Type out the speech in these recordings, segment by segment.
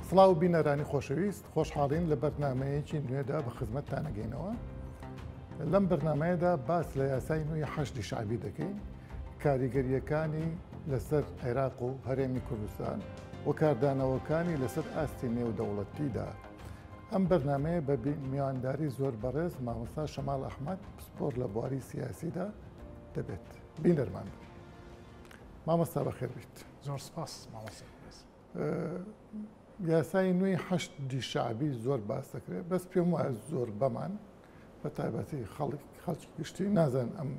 سڵاو بینەرانی خۆشەویست خۆشحاڵین لە بەرنامەیەکی نوێدا بە خزمەتتانەگەینەوە. لەم بەرنامەیەدا باس لە یاسای نوێی حەشتی شعبی دەکەین، کاریگەریەکانی لەسەر عێراق و هەرێمی کوردستان و کاردانەوەکانی لەسەر ئاستی نێودەوڵەتیدا. ئەم بەرنامەیە بە میوانداری زۆر بەڕێز مامۆستا شەماڵ ئەحمەد پسپۆر لە بواری سیاسیدا دەبێت. بینەرمان مامۆستا بەخێر بیت. زۆر سپاس مامۆستا. یاسای نوێی حەشتی شعبی زۆر باس دەکرێت، بەس پێم وایە زۆر بەمان بە تایبەتی خەڵکی گشتی نازان ئەم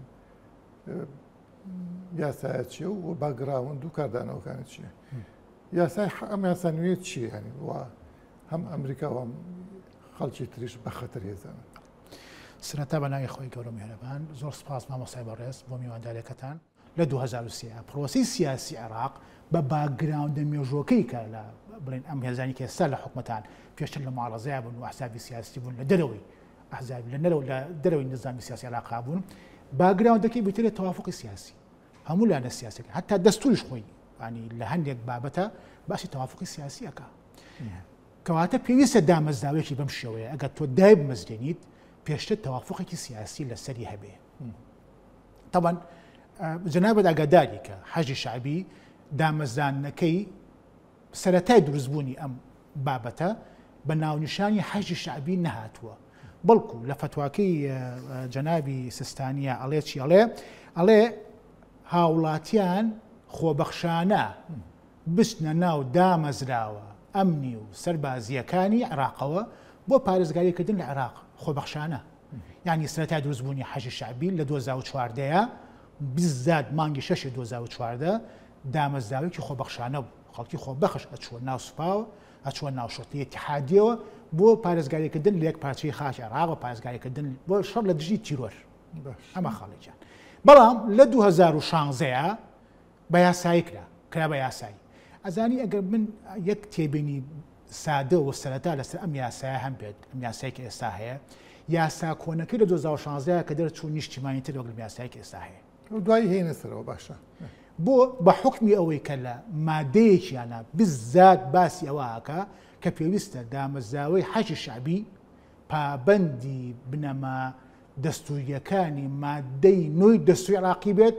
یاسایە چییە و باگراوند و کاردانەوەکانی چییە. یاسای ئەم یاسا نوێ چییە؟ ینی وا هەم ئەمریکا و خەڵکی تریش بە خەتەر هێزانن. سرەتا بە ناوی خۆی گەورە میهرەبان، زۆر سپاس مامۆستای بەڕێز بۆ میوانداریەکەتان. لە 2023 پرۆسی سیاسی عێراق بە باگراوندە مێژووەکەی کە لە بڵێن ئەم هێزانی کە ئێستا لە حکومەتان پێشتر لە معارەزەیە بوون و ئەحزابی سیاسی بوون لە دەرەوەی ئەحزابی لە دەرەوەی نظامی سیاسی عێراق بوون، باگراوندەکەی بێترێت تەوافقی سیاسی هەموو لایەنە سیاسەکە، هەتا دەستوریش خۆی ینی لە هەندێک بابەتە باسی تەوافقی سیاسیەکە. کەواتە پێویستە دامەزراوێکی بەم شێوەیە ئەگەر تۆ دای بمەزرێنیت پێشتر تەوافقێکی سیاسی لەسەری هەبێ. طبعا جەنابەت ئاگاداری کە حەشی شعبی دامەزرانەکەی سەرەتای دروستبوونی ئەم بابەتە بە ناونیشانی حەشی شعبی نەهاتووە، بەڵکو لە فتواکەی جەنابی سستانیە ئەڵێ چی ئەڵێ هاوڵاتیان خۆبەخشانە بچنە ناو دامەزراوە ئەمنی و سەربازیەکانی عێراقەوە بۆ پارێزگاریکردن لە عێراق. خۆبەخشانە یعنی سەرەتای دروستبوونی حەشی شعبی لە 2014 بیزاد مانگی 6 2014 دامەزراوێکی خۆبەخشانە بوو، خەڵکی خۆبەخش ئەچوە ناو سوپاوە، ئەچوە ناو شۆرتی ئیتیحادیەوە بۆ پارێزگاریکردن لە یەک پارچەی خاکی عێراق و پارێزگاریکردن بۆ شەڕ لە دژی تیرۆر. ئەمە خاڵێکیان. بەڵام لە 2016 بە یاسایی کرا بە یاسایی. ئەزانی ئەگەر من یەک تێبینی سادە و سەرەتا لەسەر ئەم یاسایە هەم بێت، ئەم یاسایی کە ئێستا هەیە، یاسا کۆنەکەی لە 2016 کە دەرچوو نیشتیمانی تر وەک یاسایی کە ئێستا هەیە. دوای هێنە سەرەوە باشە. بۆ بە حکمی ئەوەی کە لە مادەیەکیانە بزات باسی ئەوەکە کە پێویستە دامەزراوەی حەشی شعبی پابەندی بنەما دەستوریەکانی مادەی نوۆی دەستوری عێراقی بێت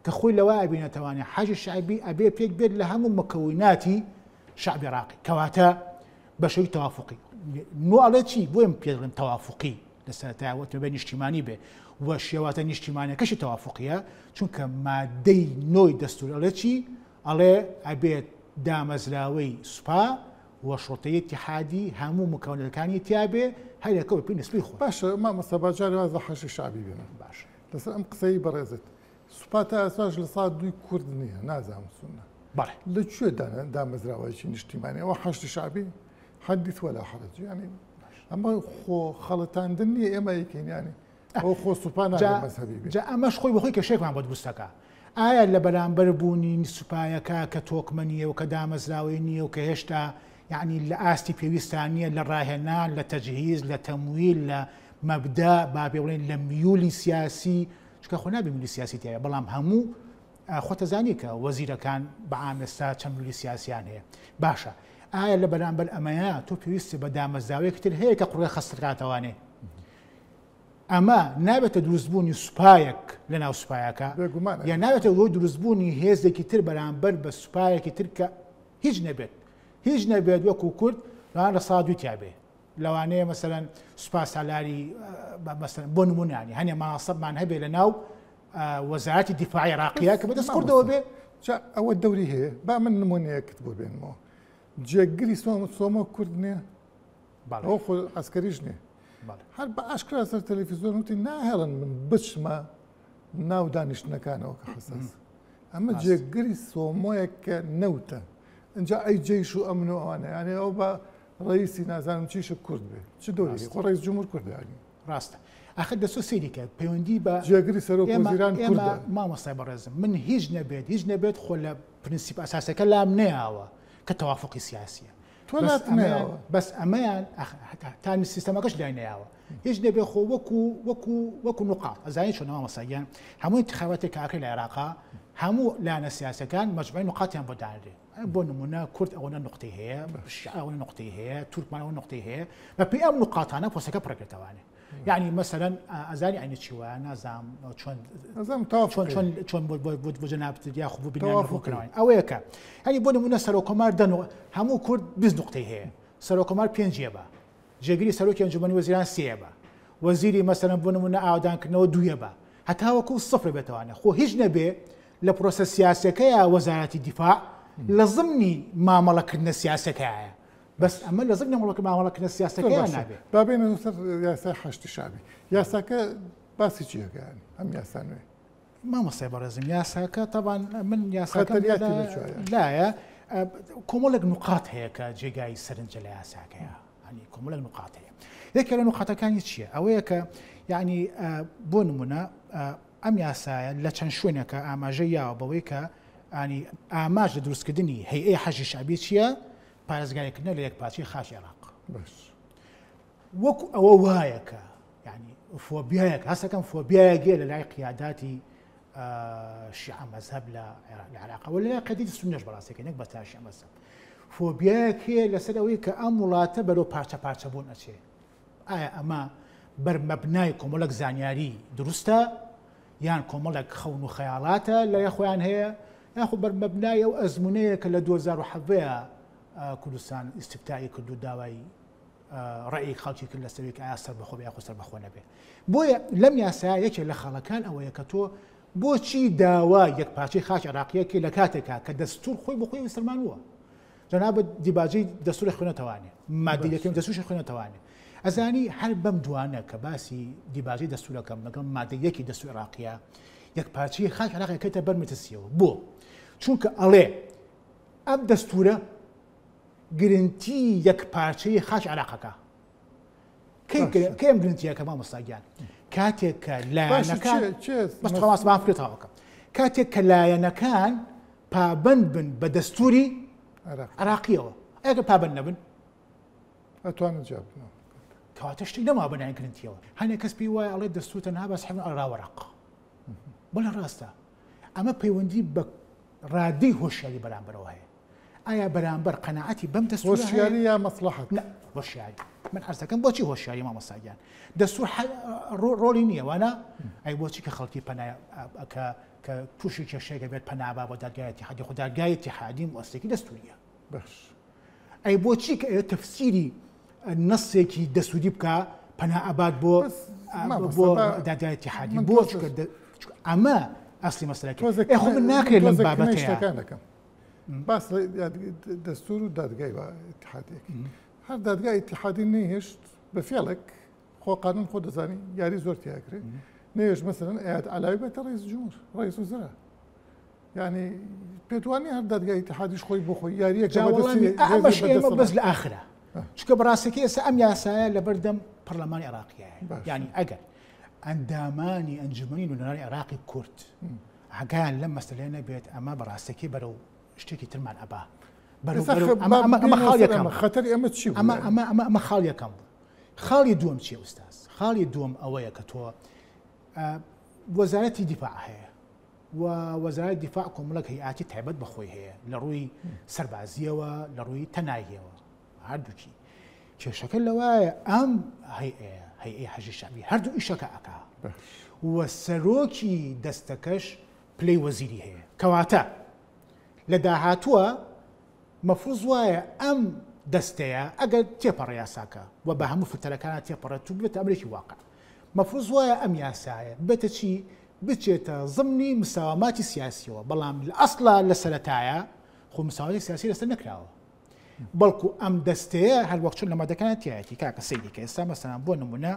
کە خۆی لەوە ئەبینێتەوانێت حەشی شعبی ئەبێ پێک بێت لە هەموو مەکەوناتی شعبی عێراقی، کەواتە بەشەی تەوافقی. نۆ ئەڵێ چی بۆ ئەم پێڵم تەوافقی لە سەرەتایەوە بە نیشتیمانی بێ و شێواتە نیشتیمانەکەشی تەوافقیە، چونکە مادەی نۆی دەستور ئەڵێ چی ئەڵێ ئەبێت دامەزراوەی سوپا و شۆرتەی ئیتیحادی هەموو مکەونەکانی تیابێ هەرێکەوە پێی نسبەی خۆ. باشە مامۆستا باجاری واز لە حەشی شعبی بێنە. باش لەسەر ئەم قسەی بەڕێزت سوپا تا ئێستاش لە ساڵ 2 کورد نییە، نازانم سونە. بەڵێ لەکوێ دامەزراوەیەکی نیشتیمانی ئەوە حەشتی شعبی حەدیث وەلا حەرەج، ینی ئەمە خۆ خەڵەتاندن نییە ئێمە یەکەین، ینی ئەو خۆ سوپا نابێت مەزهەبی بێت. جا ئەمەش خۆی بەخۆی کێشەیەکمان بۆ دروستەکە. ئایا لە بەرامبەر بوونی سوپایەکە کە تۆکمە نییە و کە دامەزراوەی نییە و کە هێشتا یعنی لە ئاستی پێویستان نییە لە ڕاهێنان، لە تەجهیز، لە تەمویل، لە مەبدا با پێ بڵێن لە میولی سیاسی، چونکە خۆ نابێ میولی سیاسی تایە، بەڵام هەموو خۆتەزانی کە وەزیرەکان بەعام ئێستا چەند میولی سیاسیان هەیە. باشە ئایا لە بەرامبەر ئەمەیە تۆ پێویستی بە دامەزراوەیەکی تر هەیە کە قوڕێ خەستکاتەوانێ؟ ئەمە نابێتە دروستبوونی سوپایەک لە ناو سوپایەکە یا نابێتە بۆ دروستبوونی هێزێکی تر بەرامبەر بە سوپایەکی تر کە هیچ نەبێت وەکو کورد لەوان لە ساڵ 2 تیابێ. لەوانەیە مەسەلەن سوپا سالاری بۆ نمونانی هەنێ ماناسەبمان هەبێ لە ناو وەزارەتی دیفاعی عێراقیە کە بەدەست کوردەوە بێ. ئەوە دەوری هەیە، با من نمونەیەکت بۆ بێنمەوە. جێگری سۆمە کورد نییە، ئەو خۆ ئەسکەریش نییە. هەر بە ئاشکرا سەر تەلەڤیزیۆن وتی ناهێڵن من بچمە ناو دانیشتنەکانەوە کە حەساس. ئەمە جێگری سۆمۆیەک کە نەوتە اینجا ئەی جێیش و ئەمن و ئەوانە، یانێ ئەو بە ڕئیسی نازانم چیشە کورد بێ چ دۆری خۆ ڕئیس جمهور کوردانی. ڕاستە ئاخر دەسۆ سێری کرد پەیوەندی بە جێگری سەرۆک وەزیران کوردە. مامۆستای بەڕێزم من هیچ نەبێت خۆ لە پرینسیپ ئەساسەکە لام نەیاوە کە تەوافقی سیاسیە. بەس ئەمەیان تانی سیستەمەکەش لای نەیاوە، هیچ نەبێ خۆ وەکو نقاط ئەزانی چۆنەوە مەساییان هەموو انتخاباتێک کاکەی لە عێراقا هەموو لایەنە سیاسەکان مەجموعی نقاطیان بۆ دانرێ. بۆ نمونە کورد ئەوەنە نقطەی هەیە ئەوەنە نقطەی هەیە تورکمان ئەوە نقطەی هەیە بە پێی ئەم نقاطانە پۆستەکە پڕەکەتەوانێ یعنی مەسەلەن ئەزانی عینی چی وایە نازام چۆن بۆ جەنابەت یا خوب بینیانەوەکردنەوەی ئەوەیەکە هەنی بۆ نمونە سەرۆکۆمار دەنەوە هەموو کورد 20 نقطەی هەیە سەرۆکۆمار 5 بە جێگیری سەرۆکی ئەنجومەنی وەزیران 3 بە وەزیری مەسەلەن بۆ نمونە ئاودانکردنەوە 2 بە هەتاوەکو 0 بێتەوانە خۆ هیچ نەبێ لە پرۆسە سیاسەکەیە وەزارەتی دیفاع لە ضمنی مامەڵەکردنە سیاسەکەیە بەس ئەمە لە ضمنی مامەڵەکردنە سیاسەکەیان نابێت بابێنە سەر یاسای حەشتی شابی یاساکە باسی چیەکەیان ئەم یاسانوێ مامۆستای بەڕێزم یاساکە تەبان من یاساکە لایە کۆمەڵێک نقاط هەیە کە جێگای سەرنجە لە یاساکەیە هەنی کۆمەڵێک نقاط هەیە یەکێ لە نقاطەکانی چییە ئەوەیە کە یعنی بۆ نمونە ئەم یاسایە لە چەند شوێنەکە ئاماژە یاوە بەوەی کە ینی ئاماژ لە دروستکردنی هەیئەی حەشی شعبی چییە پارێزگاریکردنە لە یەکپارچەی خاشی عێراق وەکو ئەوە وایە کە ینی فۆبیایەک هەستەکەم فۆبیایەکێ لە لای قیاداتی شیعە مەذهب لە عێراق و لە لای قەدیری سوننەش بەڕاستیەکە نەک بە تا شیعە مەذهب فۆبیایەکێ لەسەر ئەوەی کە ئەم وڵاتە بەرەو پارچە پارچە بوون ئەچێ ئایا ئەمە بەرمەبنای کۆمەڵێک زانیاری دروستە یان کۆمەڵێک خەون و خەیاڵاتە لە یەخۆیان هەیە یاخۆ بەرمەبنای ئەو ئەزمونەیە کە لە 2007 کوردستان ئیستیفتایی کرد و داوای ڕێی خەڵکی کرد لەسەرێک ئایا سەربەخۆ یاخۆ سەربەخۆ نەبێ بۆیە لەم یاسایە یەکێک لە خاڵەکان ئەوەیە کە تۆ بۆچی داوا یەکپارچەی خاچ عێراقیەکی لە کاتێکا کە دەستور خۆی بۆ خۆی وسلمانووە جەنابەت دیباجەی دەستوری خوێنەتەوانێ مادەیەکەم دەستوری خوێنەتەوانێ ئەزانی هەر بەم دوانە کە باسی دیباجەی دەستورەکەم لەگەڵ مادەیەکی دەستوری عێراقیە یەکپارچەی خاچ عێراقیەکەیتە بەرمەتەسیەوە بۆ چونکە ئەڵێ ئەم دەستورە گرنتی یەکپارچەی خاچ عێراقەکە کەم گرنتیەکە مامۆستاگیان کاتێک کە لایەنەکان بەستەواسمان فرێتاوەکە کاتێک کە لایەنەکان پابند بن بە دەستوری عێراقیەوە ئەگە پابند نەبن ئەتوانن جواب بنەوە کەواتە شتێک نەما بنایان گرنتیەوە هەنێک کەس پێی وایە ئەڵێ دەستور تەنها بەس حەبن ئەڕاوەڕق بەڵێ ڕاستە ئەمە پەیوەندی بە ڕادەی هۆشیاری بەرامبەرەوە هەیە ئایا بەرامبەر قەناعەتی بەم دەستور هۆشیاری یا مەسلحەت هۆشیاری من عەرز دەکەم بۆچی هۆشیاری مامۆستاگیان دەستور ڕۆڵی نییە وانە ئەی بۆچی کە خەڵکی پەنای کە تووشی کێشەیەکە بێت پەنابا بۆ دادگای ئیتیحادی خۆ دادگای ئیتیحادی مؤسسەیەکی دەستوریە باش ئەی بۆچی کە ئێوە تەفسیری نەسێکی دەسوودی بکە پەنا ئاباد بۆ دادگای ئیتیحادی بۆ ئەمە ئەسلی مەسەلەکە خۆ من ناکرێت لەم بابەتەیە باس دەستور و دادگای ئیتیحادیەکی هەر دادگای ئیتیحادی نەهێشت بە فێڵێک خۆ قانون خۆ دەزانی یاری زۆر تیاکرێت نێژ مەسەلەن ئەیاد عەلاوی بێتە ڕئیس جمهور ڕئیس وزرا یعنی پێتوانی هەر دادگای ئیتیحادیش خۆی بۆ خۆی یاریەکە ئەمەش ئێمە بەس لە ئاخرە چونکە بەڕاستەکە ئێستا ئەم یاسایە لەبەردەم پەرلەمانی عێراقیایە یعنی ئەگەر ئەندامانی ئەنجومەنی نوێنەرانی عێراقی کورد ئاگایان لەم مەسەلەیە نەبێت ئەمە بەڕاستەکەی بەرەو شتێکی ترمان ئەبا ئەمە خاڵیەکەم خەتەری ئەمە چی ئەمە خاڵیەکەم بوو خاڵی دووەم چیە ئوستاز خاڵی دووەم ئەوەیە کە تۆ وەزارەتی دیفاع هەیە و وەزارەتی دیفاع کۆمەڵێک هەیئاتی تایبەت بەخۆی هەیە لە ڕووی سەربازیەوە لە ڕووی تەناییەوە هەردووکی کێشەکە لەوایە ئەم هەیئەی حەشی شەعبی هەردوو ئیشەکە ئەکا و سەرۆکی دەستەکەش پلەی وەزیری هەیە کەواتە لە داهاتووە مەفروض وایە ئەم دەستەیە ئەگەر تێپەڕە یاساکە و بە هەموو فتەرەکانە تێپەڕێت و بێتە ئەمرێکی واقع مەفروض وایە ئەم یاسایە بێتە چی بچێتە ضمنی مساواماتی سیاسیەوە بەڵام لە ئەسڵا لە سەرەتایە خۆ مساواتی سیاسی لەسەر نەکراوە بەڵکو ئەم دەستەیە هەر وەخچون لە مادەکانە تایەتی کاکە سەیدێکە ئێستا مەسەلەن بۆ نمونە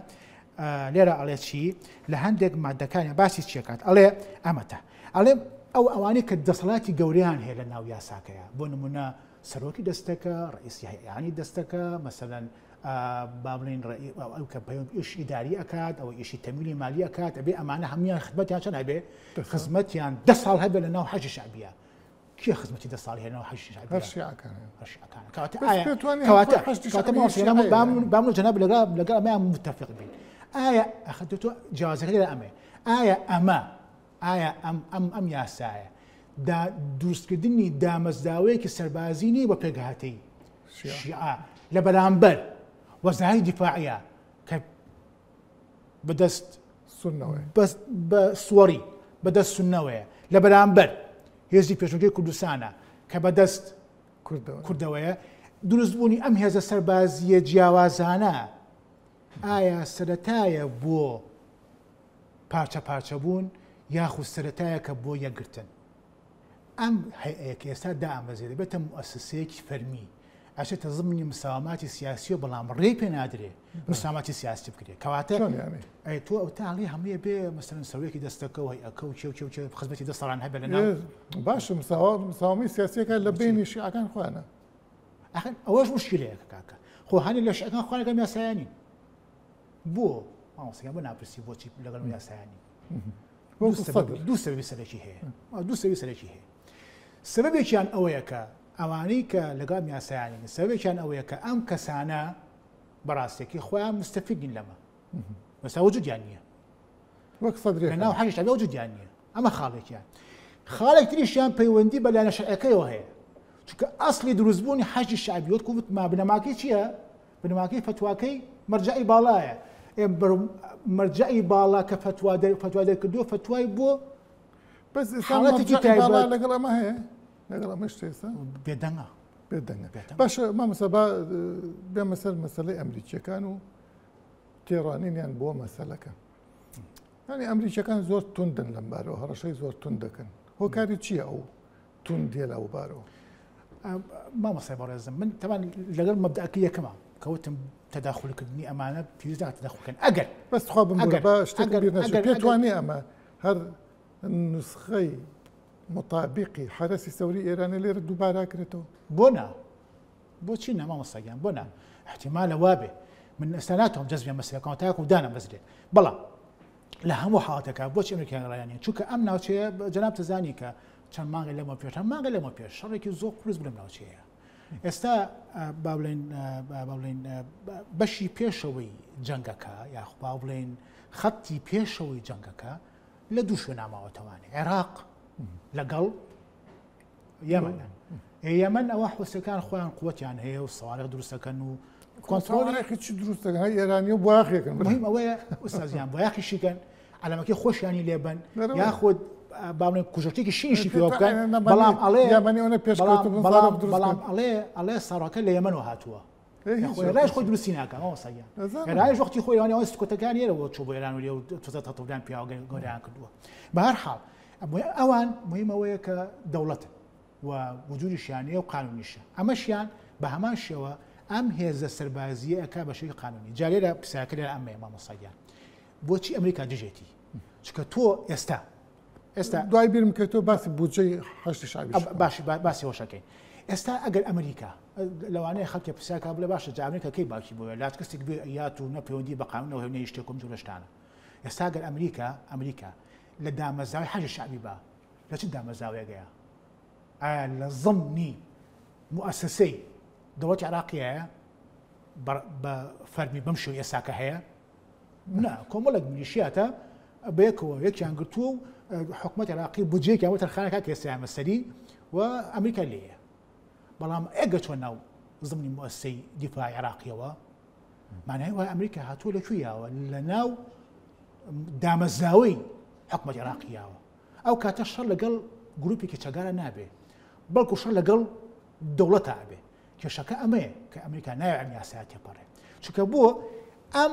لێرە ئەڵێ چی لە هەندێک مادەکانی باسی چیەکات ئەڵێ ئەمەتە ئەڵێ ئەو ئەوانەی کە دەسەڵاتی گەوریان هەیە لە ناو یاساکەیە بۆ نمونە سەرۆکی دەستەکە ڕئیسی هەیئانی دەستەکە مەسەلەن با بڵێن ئەو کە ئیش ئیداری ئەکات ئەوە ئیشی تەمویلی مالی ئەکات ئەبێ ئەمانە هەمویان خزمەتیان چەند هەبێ خزمەتیان 10 ساڵ هەبێت لە ناو حەشی شەعبیە کێ خزمەتی 10 ساڵی هەیە لە ناو حەشی شەعبیە هەر شیعەکانە بامن جەناب لەگەڵ ئەمەیان متفق بین ئایا ئەخەتۆ جیازەکە لە ئەمێ ئایا ئەم یاسایە دروستکردنی دامەزراوەیەکی سەربازینی بە پێگەهاتەی شیعە لە بەرامبەر وەزارەتی دیفاعیە کە بەدەست بە سووەڕی بەدەست سونەوەیە لە بەرامبەر هێزی پێشنگەی کوردستانە کە بەدەست کوردەوەیە دروستبوونی ئەم هێزە سەربازیە جیاوازانە ئایا سەرەتایە بۆ پارچە پارچە بوون یاخود سەرەتایە کە بۆ یەکگرتن ئەم هەیئەیە کە ئێستا دامەزێت دەبێتە موسسەیەکی فەرمی ئەچێتە زمینی مساواماتی سیاسی و بەڵام ڕێی پێ نادرێ مساواماتی سیاسی بکرێت کەواتە تۆ ئەو تاڵی هەموویە بێ مەسەرەن سەرۆیەکی دەستەکە و هەیئەکە و چێ خزمەتی 10 ساڵان هەبێت لەناو باشە مساوامی سیاسیەکە لە بینی شیعەکان خوانە ئەوەش مشکلەیەکە کاکە خۆ هەنی لە شیعەکان خوانەکەم یاسایانی بۆ مامۆستاکان بۆ ناپرسی بۆچی لەگەڵ یاسایانی دوو سەبەبی سەرەکی هەیە دوو سەبەبی سەرەکی هەیە سەبەبێکیان ئەوەیە کە ئەوانەی کە لەگەڵ یاسایانی سەبەبێکیان ئەوەیە کە ئەم کەسانە بەڕاستێکی خۆیان مستەفیدین لەمە بەسا وجودیان نییە وەک سەدرێک ناو حەجیش وجودیان نییە ئەمە خاڵێکیان خاڵێک تریشیان پەیوەندی بە لایەنە شەرعیەکەیەوە هەیە چونکە ئەسڵی دروستبوونی حەجی شعبیۆت کووتما بنەماکەی چییە؟ بنەماکەی فتواکەی مەرجعی باڵایە مەرجعی باڵا کە فتوا دەرکردووە فتوای بۆ بەس حاڵەتێکی باڵا لەگەڵ ئەمە هەیە لەگەڵ ئەمەش تێستا بێدەنگە باشە مامۆستا بێمە سەر مەسەلەی ئەمریکیەکان و تێڕانینیان بۆ مەسەلەکە ینی ئەمریکیەکان زۆر توندن لەم بارەوە هەڕەشەی زۆر تند دەکەن هۆکاری چییە ئەو توندیە لەو بارەوە مامۆستای بەڕێزم من تەمان لەگەڵ مەبدەعەکەی یەکەمە کەوتم تەداخولکردنی ئەمانە پێویست تەداخولکەن ئەگەر بەس خوا بمبورە بە شتێک بیر نەچێت پێتوانێ ئەمە هەر نسخەی مطابقی حرەسی سەوری ئێرانە لێرە دووبارە کرێتەوە بۆ نا بۆچی نە مامۆستاگیان بۆ نا احتیمالە وابێ من ئێستا ناتوانم جەزبیان مەسەلەکەەوە تاکو دانم بەزرێت بەڵام لە هەموو حاڵەتەکە بۆچی ئەمریکایان ڕایانین چونکە ئەم ناوچەیە جەناب تزانی کە چەند مانگە لەمە پێش هەم مانگە لەمە پێش شەڕێکی زۆر قورس بلەم ناوچەیە ئێستا با بڵێن بەشی پێشەوەی جەنگەکە یاخ با بڵێن خەتی پێشەوەی جەنگەکە لە دوو شوێن ناماوەتەوانێ عێراق لەگەڵ یەمەن یەمەن ئەوە حوسەکان خۆیان قووەتیان هەیە و سەوارێک دروستەکەن و کۆنترۆڵێکی چی دروستەکەن ئێرانی و بۆیاخێکن مهم ئەوەیە ئوستازیان بۆیاخیشیکەن علەمەکەی خۆشیانی لێبن یاخود باڵێن کوژەکێکی شیشی پێوە بکەن بەڵام ئەڵێ ساڕەکە لە یەمەنەوە هاتووە ڕایش خۆی دروستی ناکە مامۆستاگیان ڕایش وەختی خۆی ئەوانەوە سکۆتەکانی ئێرەوە چۆ بۆ ئێران و لێ و تۆزە هەتەڵدان پیاوە گۆریان کردووە بە هەر حاڵ ئەوان مهمەوەیە کە دەوڵەتن و وجودیشیانە و قانونیشە ئەمەشیان بە هەمان شێوە ئەم هێزە سەربازیە ئەکا بە شێوەی قانونی جارێرە پرسیارەکە لێرە ئەمەیە مامۆستاگیان بۆچی ئەمریکا دژێتی چونکە تۆ ئێستا دوای بیرم کە تۆ باسی بودجەی هەشتی شعبی باسی هۆشەکەی ئێستا ئەگەر ئەمریکا لەوانەیە خەڵکی پرسیارکە بڵێ باشە جا ئەمریکا کەی باکی بۆیە لاات کەسێک بێ یات و نەپەیوەندی بە قانونەوە هێنەی شتێکم جوړ شتانە ئێستا ئەگەر ئەمریکا لە دامەزراوی حەجی شعبی بە لە چ دامەزراوەیەگەیە ئایا لە ضمنی موسسەی دەوڵەتی عێراقیەیە بە فەرمی بەم شێوەیە ئێستاکە هەیە نا کۆمەڵێک میلیشیاتە بەیەکەوە یەکیان گرتووە و حکوومەت عێراقی بودجەیەکیان بۆ تەرخانەکە کە ئێستا مەسەری و ئەمریکا لێیە بەڵام ئەگە چۆن ناو ضمنی موسسەی دیفاعی عێراقیەوە معنای وای ئەمریکا هاتووە لەکوێیەوە لە ناو دامەزراوەی حکوومەت عێراقیەوە ئەو کاتە شەڕ لەگەڵ گروپێکی چەگارە نابێ بەڵکو شەڕ لەگەڵ دەوڵەتە ئابێ کێشەکە ئەمەیە کە ئەمریکا ناوێت ئەم یاسایە تێپەڕێ چونکە بۆ ئەم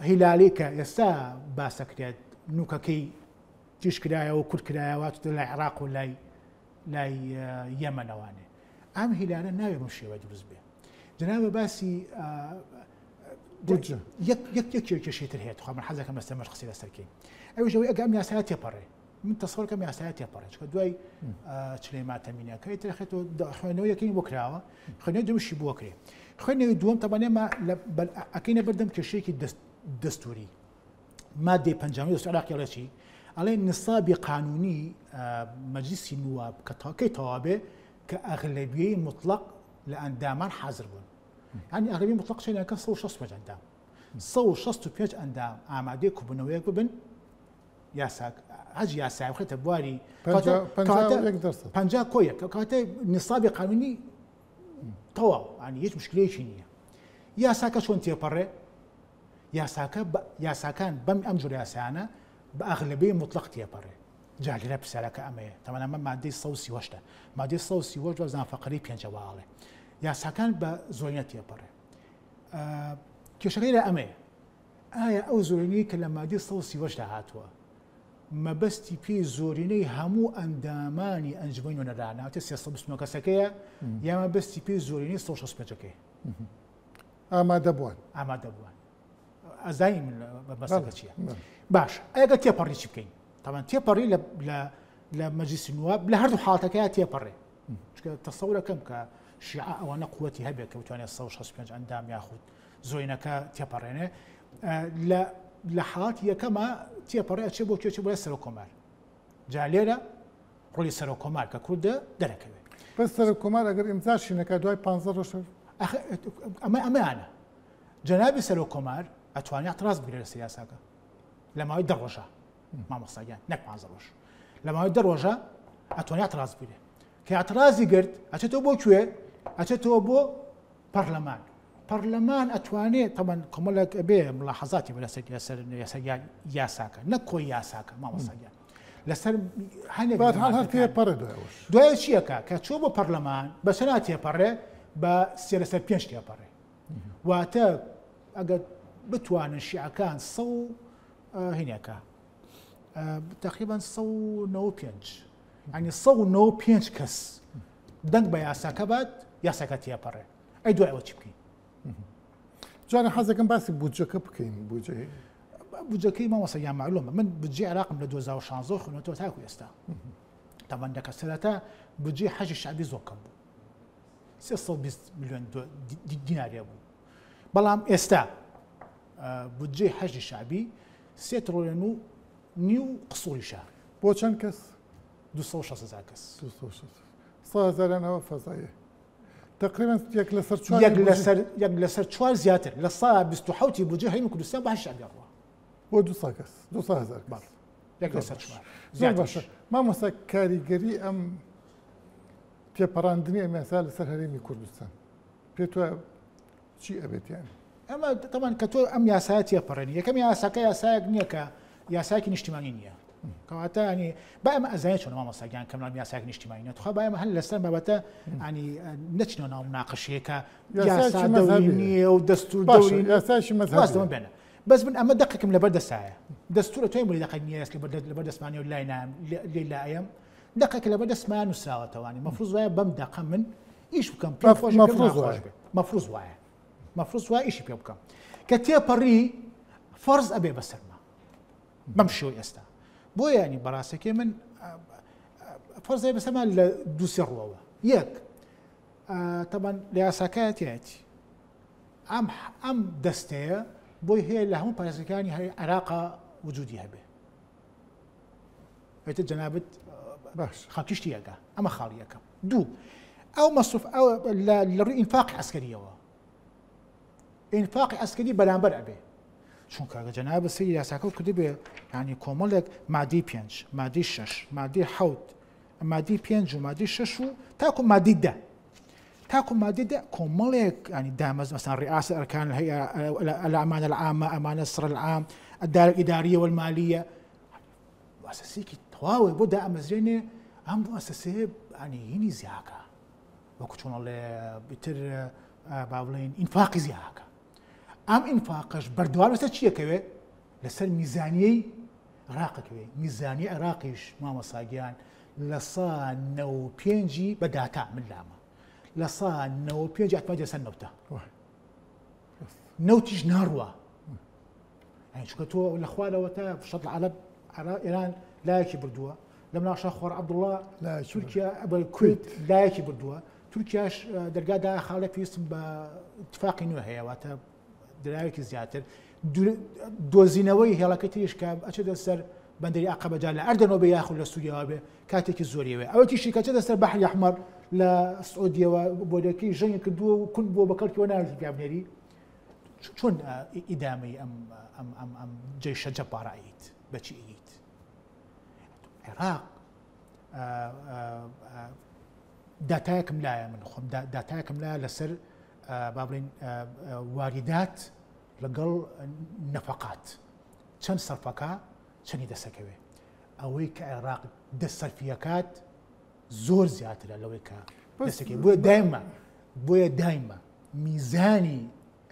هیلالی کە ئێستا باسەکرێت نوکەکەی تیش کرایەوە و کورد کرایەوە لای عێراق و لای یەمەنەوانێ ئەم هیلانە ناوێت بەم شێوە دروست بێ جەنابە باسی یەکێکێشێتر هەیە خوا من حەزەکەم لەسەر مەشخصی لەسەرکەی ئەوژەوەی ئەگە ئەم یاسایە تێپەڕێ من تەسەوڕەکەم یاسایە تێپەڕێ چکە دوای چلەی ماتەمینەکەی ترخێتەوە خوێنەوەی یەکەی بۆ کراوە خوێنەوەی دووشی بۆ کرێ خوێنەوەی دووەم تەبانێمە ئەکەینە بەردەم کێشەیەکی دەستوری مادەی پەنجامی دەستوری عێراقی ئەڵێ ئەڵێ نسابی قانونی مەجلیسی نواب کە تاکەی تەوابێ کە ئەغلەبیەی مطلق لە ئەندامان حاضر بوون ینی ئەغلەبیەی مطلق شێنەکە 165 ئەندام 165 ئەندام ئامادەی کوبوونەوەیەک ببن یاساک هەجی یاسای بخێتە بواری 50 کۆیە کاتە نیسابی قانونی تەواو هیچ مشکلەیەکی نییە. یاساکە چۆن تێپەڕێ؟ یاساکان بەم ئەم جۆرە یاسایانە بە ئەغلبەی مطلق تێپەڕێ. جا لێرە پرسیارەکە ئەمەیە تەمەەن ئەمە مادەی 138 مادەی 138 زانفەقەری 5 واڵێ. یاساکان بە زۆرینە تێپەڕێ. کێشەکەی لە ئەمەیە ئایا ئەو زۆرینەی کە لە مادەی 138 هاتووە مەبەستی پێی زۆرینەی هەموو ئەندامانی ئەنجومەی نوێنەرانە 329 کەسەکەیە یا مەبەستی پێی زۆرینەی 165ەکەی ئامادەبووان ئازایی من بەبەستەکە چییە؟ باش ئەگە تێپەڕی چی بکەین؟ تاوان تێپەڕی لە مەجلیسی نواب لە هەردوو حاڵەتەکەیە تێپەڕێ. چکە تەسەورەکەم کە شیعە ئەوانە قووەتی هەبێت کە بتوانێت 165 ئەندام یاخود زۆرینەکە تێپەڕێنێ. لە حاڵەتی یەکەمە تێپەڕێ ئەچێ بۆ کێچێ بۆ سەر کۆمار. جا لێرە ڕۆلی سەر کۆمار کە کوردە دەرەکەوێت. بەس سەر کۆمار ئەگەر ئیمزاشینەکە دوای 15 ڕۆژ ئەمەیانە جەنابی سەر کۆمار ئەتوانێت اعتراض بگرێت لە سیاساکە لە ماوەی 10 ڕۆژە مامۆستاگیان نەک 15 ڕۆژ لە ماوەی 10 ڕۆژە ئەتوانێت اعتراض بگرێت کە اعتراضی گرت ئەچێتەوە بۆ کوێ؟ ئەچێتەوە بۆ پەرلەمان ئەتوانێت تەمەەن کۆمەڵێک بێ ملاحەزاتی لەسەر یاساکە نەک کۆی یاساکە مامۆستاگیان لەسەر هەنێک دوای چیەکە کە چۆ بۆ پەرلەمان بەچ ناتێپەڕێ بە 3/5 تێپەڕێ. واتە ئەگەر بتوانن شیعەکان هینەکە تقریبا 195 ینی 195 کەس دەنگ بە یاساکە بات یاساکە تێپەڕێ. ئەی دوای ئەوە چی بکەین؟ جوانە حەزەکەم باسی بودجەکە بکەین. بودجەکەی مامۆستاگیان معلومە من بودجێ عێراقم لە 2016 خوێنەوە تاکو ئێستا تەمەندەکە سەرەتا بودجێ حەجی شعبی زۆر کەم بوو 320 میلیۆن دیناریە بوو. بەڵام ئێستا بودجێ حەجی شعبی 3 تریلیۆن و نیو قسووریشە بۆ چەند کەس؟ 260,000 کەس 100,000 فەزایە تقریبا یەک لەسەر 4 زیاتر لە 127 بودجێ هەیە کوردستان بە شعبی ڕوا بۆ 200 کەس 200,000 یەک لەسەر 4 زۆر باشە. مامۆستا کاریگەری ئەم تێپەڕاندنی ئەم یاسا لەسەر هەرێمی کوردستان پێت وایە چی ئەبێت یان؟ ئەمە تەمان کە تۆ ئەم یاسایە تێپەڕێنی یەکەم یاساکە یاسایەک نییە کە یاسایەکی نیشتیمانی نییە کەواتە ینی با ئەمە ئەزانێت چۆن مامۆستاگیان کەم لەم یاسایەک نیشتیمانی نەتخوا با ئەمە هەر لەسەر بابەتە ینی نەچنەوە ناو مناقەشەیەکە یاسا دەوری نییە و دەستور دەوری یاسایشی مەذهبی بێنە. بەس من ئەمە دەقێکم لەبەر دەسایە دەستورە تۆی بڵی دەقێک نییە لەبەر دەستمانی و لای لایەم دقێک لەبەر دەستمان نووسراوەتەوانی مەفروض وایە بەم دەقە من ئیش بکەم مەفروض وایە ئیشی پێ بکەم کە تێپەڕی فەرز ئەبێ بەسەرما بەم شێوەی ئێستا بۆیە ینی بەڕاستەکەی من فەرز ئەبێ بەسەرما لە دووسێ ڕووەوە. یەک تەبەن لە یاساکایەتیەتی ئەم دەستەیە بۆی هەیە لە هەموو پارێزەکانی عێراقا وجودی هەبێ ئێتە جەنابەت باش خاکیشتی یەکە ئەمە خاڵی یەکەم. دوو ئەو مەسروف لە ڕووی ئینفاقی عەسکەریەوە ئینفاقی عەسکەری بەرامبەر ئەبێ چونکە جەنابەت سەیری یاساکە کردی بێ ینی کۆمەڵێک مادەی 5 مادەی 6 مادەی 7 مادەی 5 و مادەی 6 و تاکو مادەی 10 کۆمەڵێک ینی دامەز مەسەڵەن ڕئاسە ئەرکان الأمانة العامة أمانة السر العام الدائرة الإدارية والمالية مؤسسەیەکی تەواوی بۆ دامەزرێنێ ئەم مؤسسەیە ینی هینی زیاکە وەکو چۆنەڵێ بتر با بڵێن ئینفاقی زیاکە. ئەم ئینفاقەش بەردەوام لەسەر چیەکەوێ؟ لەسەر میزانیەی عێراقەکەوێ. میزانیە عێراقیش مامۆستاگیان لە 195 بە داتا من لامە لە 195 ئەتمادە سەر نەوتیش ناڕوە چونکە تۆ لە خوارەوە تا شەڕ عەرەب ئێران لایەکی بردووە لە مناقەشە خۆڕ عەبدوڵڵا تورکیا کوێت لایەکی بردووە تورکیاش دەرگادا خاڵە پێویستم بە اتفاقی نوێ هەیە واتە دراوێکی زیاتر دۆزینەوەی هێڵەکە تریش کە ئەچێتە سەر بەندەری عەقەبەجا لە ئەردەنەوە بێ یاخود لە سووریاوە بێ کاتێکی زۆریەوە ئەوە تیشی کە چێتە سەر بەحری ئەحمەر لە سعودیەوە بۆدەکەی ژەنگی کردووە و کون بۆ بەکەڵکیەوە ناوێتی پیابنێری چۆن ئیدامەی ئەم جێشە جەباراییت بەچی ئیت عێراق داتایەکم لایە من خۆم داتایەکم لایە لەسەر با بڵێن واریدات لەگەڵ نەفەقات چەند سەرفەکە چەندی دەسەکەوێ ئەوەی کە عێراق دەسەرفیەکات زۆر زیاترە لەوەی کە دەسەکەی بۆیە دایمە میزانی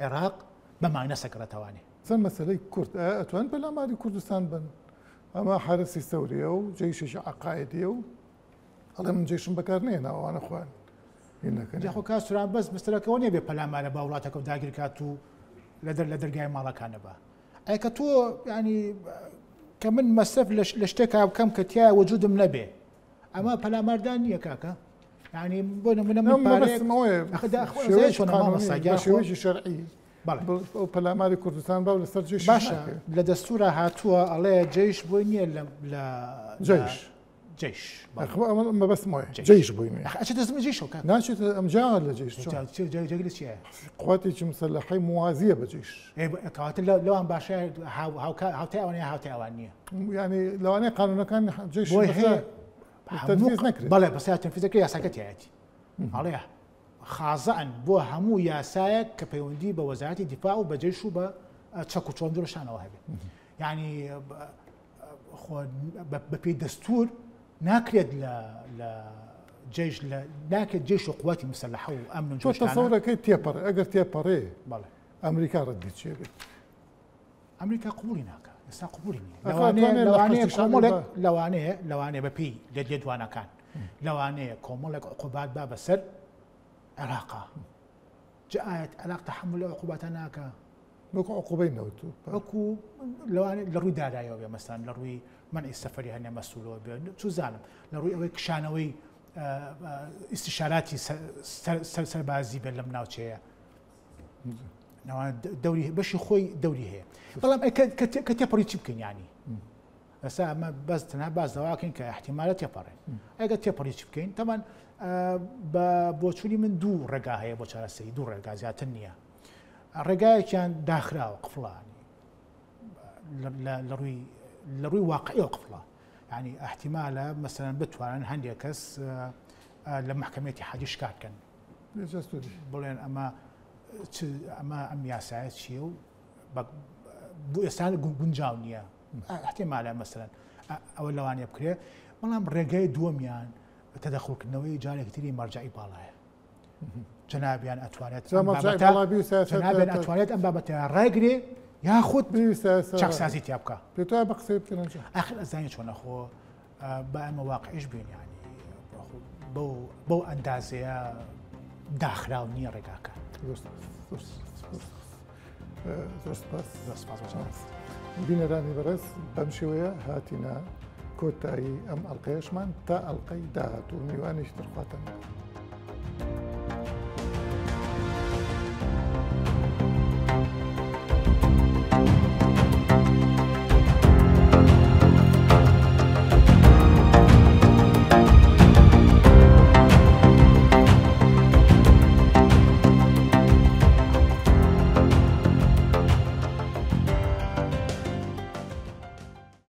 عێراق بەمای نەسەکرێتەوانێ چەند مەسەلەی کورد ئەتوان پەلاماری کوردستان بن ئەمە حرەسی سەوریە و جێیشی عقایدیە و ئەڵێ من جێشم بەکار نێنە ئەوانە خوان جاخۆ کاسوران بەس مستەرەکەەوە نیە بێ پەلامارە با وڵاتەکە و داگیرکات و لە دەرگای ماڵەکانە بە ئەیکە تۆ ینی کە من مەسەف لە شتێکا بکەم کە تایە وەجودم نەبێ ئەمە پەلاماردان نییە کاکە ینی بۆ نمونەشێوەی شەرعی پەلاماری کوردستان با و لەسەر جێش باشە لە دەستورە هاتووە ئەڵێ جێش بۆی نییە لە جێش ئەمە بەس جێش بووی دەستمە جێشەوە ناچێت ئەمجا لە جێش جێگری چیە قواتێکی مسلحەی موازیە بە جێش کەواتە لەوان باشە هاوتای ئەوانەیە هاوتای ئەوان نییە ینی لەوانەیە قانونەکان جێش نەکرێت بەڵێ بەسا تەنفیزەکە یاساکەتیایەتی ئەڵێ خازان بۆ هەموو یاسایەک کە پەیوەندی بە وەزارەتی دیفاع و بە جێش و بە چەک و چۆندۆشانەوە هەبێ ینی بەپێی دەستور ناکرێت لە جێش ناکرێت جێش و قوواتی مسلحە و ئەمن و تەسەورەکەی تێپەڕ ئەگەر تێپەڕێ ئەمریکا ڕەتبی چێ بێت ئەمریکا قبولی ناکە ئێستا قبولی لەوانەیە بەپێی لێدوانەکان لەوانەیە کۆمەڵێک عقوبات با بەسەر عێراقا جاءت عێراق تحمل عقوباتە ناکە وەکو عقوبەی نەوتو وەکو لەوانێت لە ڕووی دارایەوە بێ مەسەن لە ڕووی منعی سەفەری هەنێ مەسوولەوە بێ چ زانم لە ڕووی ئەوەی کشانەوەی ئیستیشاراتی سەربازی بێت لەم ناوچەیە دەوری بەشی خۆی دەوری هەیە بەڵام کە تێپەڕی چی بکەین ینی ئەسا ئەمە بەس تەنها باز دەواکەین کە احتیمالە تێپەڕێن ئەگە تێپەڕی چی بکەین تەمان بە بۆچووی من دوو ڕێگا هەیە بۆ چارەسەری دوو ڕێگا زیاتر نییە ڕێگایەکیان داخراوە قفڵانی لە ڕووی واقعیەوە قفڵە ینی احتیمالە مەسەلەن بتوانن هەندێک کەس لە محکەمەتی حەدی شکار بکەن بڵێن ئەم یاسایە چییە و بۆ ئێستا گونجاو نییە احتیمالە مەسەلەن ئەوە لەوانەیە بکرێ بەڵام ڕێگای دووەمیان تەدەخڵکردنەوەی جارێکی تری مەرجعی باڵایە جەنابیان ئەتوانێت ئەم بابەتە ڕایگرێ یاخود چاکسازی تیا بکە پێ بە قسەی بکەن ئاخر ئەزانانی چۆنەخۆ بە ئەمە واقعیش بین ینی بەو ئەندازەیە داخراو نییە ڕێگاکە بینەرانی بەڕێز بەم شێوەیە هاتینە کۆتایی ئەم ئەڵلقەیەشمان تا ئەڵلقەی داهات و میوانیش دەرخواتەن.